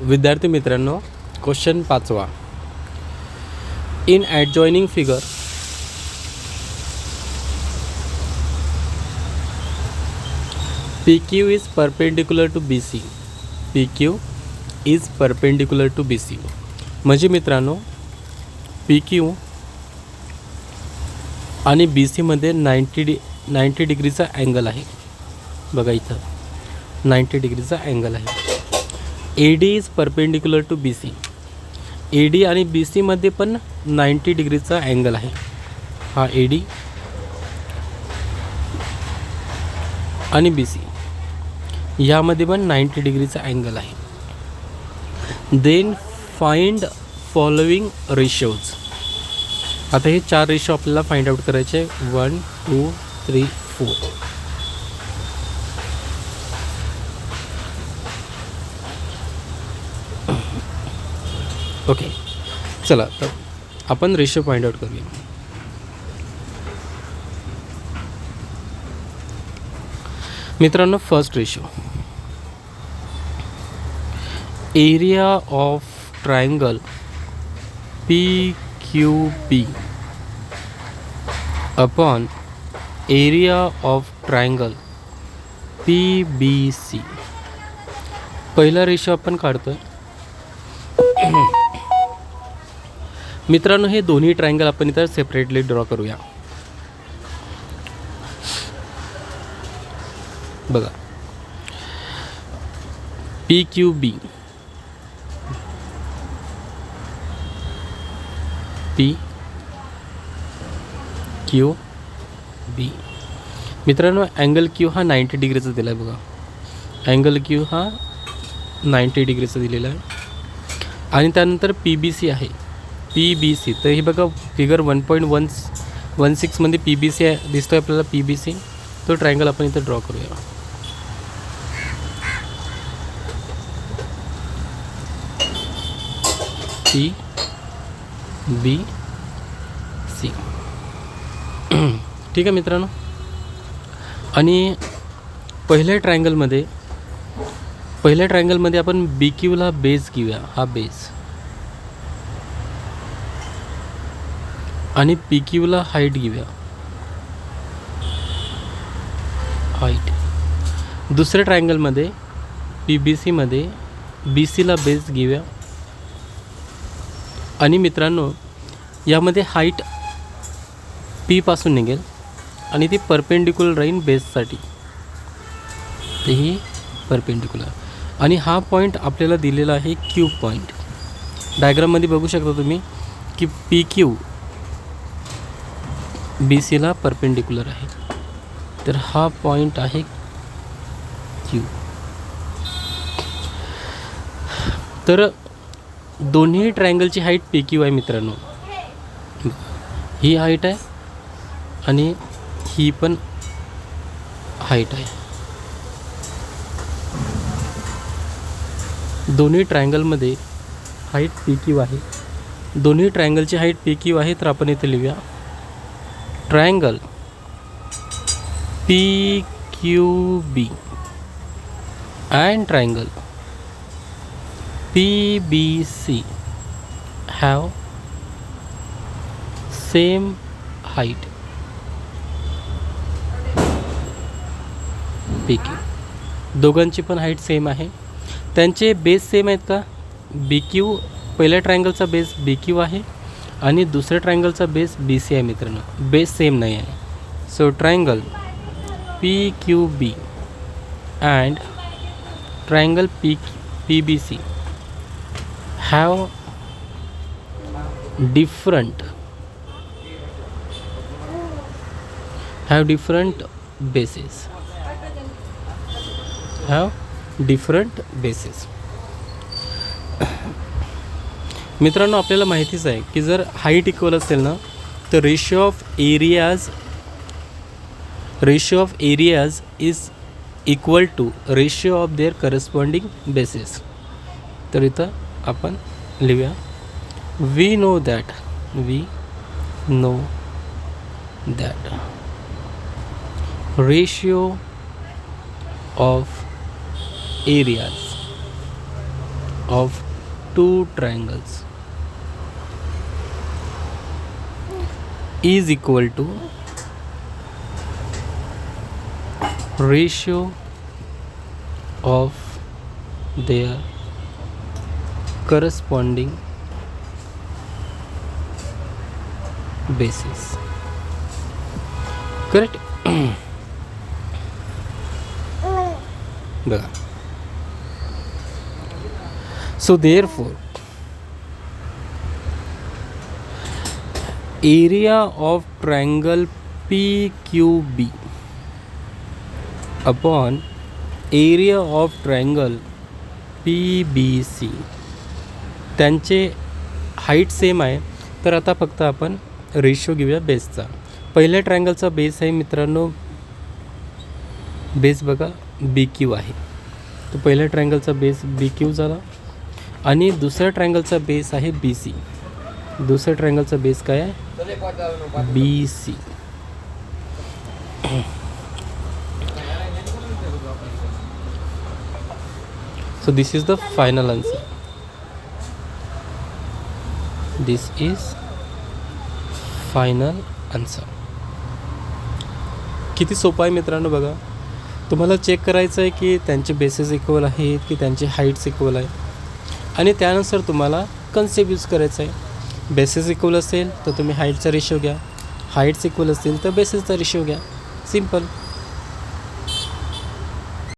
विद्यार्थी मित्रांनो, क्वेश्चन 5वा. In adjoining figure PQ is perpendicular to BC. PQ is perpendicular to BC. म्हणजे मित्रांनो, PQ आणि BC मध्ये 90 डिग्रीचा अँगल आहे. बघा इथं 90 डिग्रीचा अँगल आहे. AD is perpendicular to BC. AD आणि BC मध्ये पण 90 डिग्रीचा अँगल आहे. हा AD आणि BC यामध्ये पण 90 डिग्रीचा अँगल आहे. Then find following ratios. आता हे 4 रेशो आपल्याला फाइंड आउट करायचे. 1 2 3 4. ओके, चला तर आपण रेशो फाइंड आउट करूया. मित्रांनो, first ratio, area of triangle PQB upon area of triangle PBC. पहिला रेशो आपण काढतोय. मित्रांनो, हे दोन्ही ट्रायंगल आपण इथं सेपरेटली ड्रॉ करूया. बघा, PQB PQB. मित्रांनो, अँगल Q हा 90 डिग्रीचा दिला आहे. बघा, अँगल Q हा 90 डिग्रीचा दिलेला आहे. आणि त्यानंतर PBC आहे. PBC तर हे बघा, फिगर 1.16 मध्ये PBC आहे, दिसतोय आपल्याला PBC. तो ट्रायंगल आपण इथं ड्रॉ करूया. PBC. ठीक आहे मित्रांनो. आणि पहिल्या ट्रायंगलमध्ये आपण BQला बेस घेऊया. हा बेस आणि PQला हाईट घेऊया. हाईट. दुसऱ्या ट्रायंगलमध्ये PBCमध्ये BCला बेस घेऊया. आणि मित्रांनो, यामध्ये हाईट P पासून निघेल आणि ती परपेंडिक्युलर राहील बेससाठी. ते ही परपेंडिक्युलर. आणि हा पॉईंट आपल्याला दिलेला आहे Q पॉईंट. डायग्राममध्ये बघू शकता तुम्ही की PQ BCला परपेंडिक्युलर आहे. तर हा पॉईंट आहे Q. तर दोन्ही ट्रायंगलची हाईट PQ आहे मित्रांनो. ही हाईट आहे आणि ही पण हाईट आहे. दोन्ही ट्रायंगलमध्ये हाईट PQ आहे. दोन्ही ट्रायंगलची हाईट PQ आहे. तर आपण इथे लिहूया, triangle PQB and triangle PBC have same height PQ. दोघांची पण हाईट सेम आहे. त्यांचे बेस सेम आहेत का? BQ, पहिल्या ट्रायंगलचा बेस BQ आहे आणि दुसऱ्या ट्रायंगलचा बेस BC आहे मित्रांनो. बेस सेम नाही आहे. So triangle PQB and triangle PBC have different bases. मित्रांनो, आपल्याला माहितीच आहे की जर हाईट इक्वल असेल ना, तर ratio of areas is equal to ratio of their corresponding bases. तर इथं आपण लिहूया, we know that ratio of of two triangles is equal to ratio of their corresponding bases. Correct? बघा. So therefore area of triangle PQB upon area of triangle PBC त्यांचे height same आहे. तर आता फक्त आपण रेशो घेऊया बेसचा. पहिल्या ट्रायंगलचा बेस आहे मित्रांनो, बेस बघा BQ आहे. तर पहिल्या ट्रायंगलचा बेस BQ झाला आणि दुसऱ्या ट्रायंगलचा बेस आहे BC. दुसऱ्या ट्रायंगलचा बेस काय आहे? BC. So this is the final answer. This is final answer. किती सोपं आहे मित्रांनो बघा. तुम्हाला चेक करायचं आहे की त्यांचे बेसेस इक्वल आहेत की त्यांचे हाईट्स इक्वल आहेत आणि त्यानुसार तुम्हाला कन्सेप्ट यूज करायचं आहे. बेसेस इक्वल असेल तर तुम्ही हाईटचा रेशो घ्या, हाईट्स इक्वल असतील तर बेसेसचा रेशो घ्या. सिम्पल.